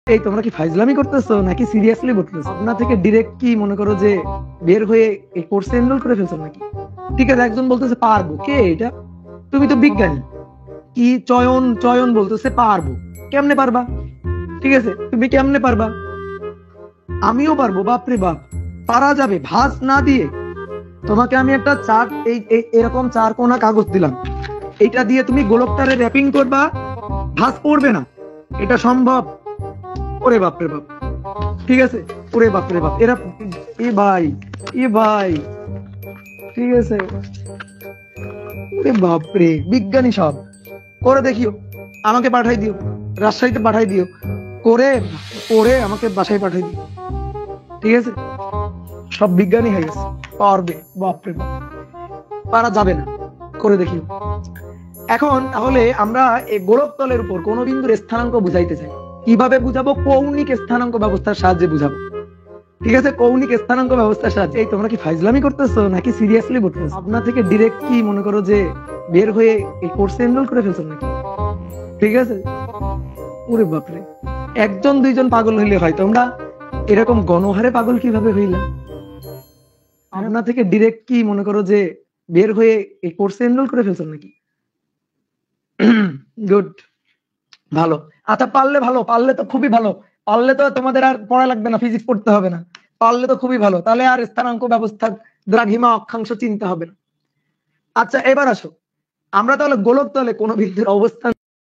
এই তোমরা কি ফাইজলামি করতেছো নাকি সিরিয়াসলি বলতেছো? আপনার থেকে ডিরেক্ট কি মনে করো যে বের হয়ে এই কোর্সে এনরোল করে ফেলছো নাকি? ঠিক আছে, একজন বলতেছে পারবো, কে এটা? তুমি তো বিজ্ঞানী। কি চয়ন চয়ন বলতেছে পারবো, কেমনে পারবা? ঠিক আছে, তুমি কেমনে পারবা? আমিও পারবো, বাপরে বাপ। পারা যাবে ভাঁজ না দিয়ে? তোমাকে আমি একটা চার এরকম চার কোনা কাগজ দিলাম, এটা দিয়ে তুমি গোলকটারে র্যাপিং করবা, ভাঁজ পড়বে না। এটা সম্ভব? ওরে বাপরে বাপ। ঠিক আছে, ওরে বাপরে বাপ, এরা এ ভাই, এ ভাই, ঠিক আছে, ওরে বাপরে, বিজ্ঞানী সব। করে দেখিও, আমাকে পাঠাই দিও, রাজশাহীতে পাঠাই দিও, করে করে আমাকে বাসায় পাঠাই দিও। ঠিক আছে, সব বিজ্ঞানী হয়ে গেছে, পারবে, বাপরে বাপ। পারা যাবে না, করে দেখিও। এখন তাহলে আমরা এই গোলকতলের উপর কোন বিন্দুর স্থানাঙ্ক বুঝাইতে চাই, কিভাবে বুঝাবো? কৌণিক স্থানাঙ্ক ব্যবস্থার সাহায্যে বুঝাবো। ঠিক আছে, কৌণিক স্থানাঙ্ক ব্যবস্থার সাহায্যে। এই তোমরা কি ফাইজলামি করতেছো নাকি সিরিয়াসলি বলতেছো? আপনার থেকে ডিরেক্ট কি মনে করো যে বের হয়ে এই কোর্সে এনরোল করে ফেলছো নাকি? ঠিক আছে, ওরে বাপরে, একজন দুইজন পাগল হইলে হয়, তোমরা এরকম গণহারে পাগল কিভাবে হইলা? আপনার থেকে ডিরেক্ট কি মনে করো যে বের হয়ে এই কোর্সে এনরোল করে ফেলছো নাকি? গুড, ভালো। আচ্ছা, পারলে ভালো, পারলে তো খুবই ভালো। পারলে তো তোমাদের আর পড়া লাগবে না, ফিজিক্স পড়তে হবে না। পারলে তো খুবই ভালো, তাহলে আর স্থানাঙ্ক ব্যবস্থা, দ্রাঘিমা অক্ষাংশ চিনতে হবে না। আচ্ছা, এবার আসো, আমরা তাহলে গোলক তলে কোন বিন্দুর অবস্থান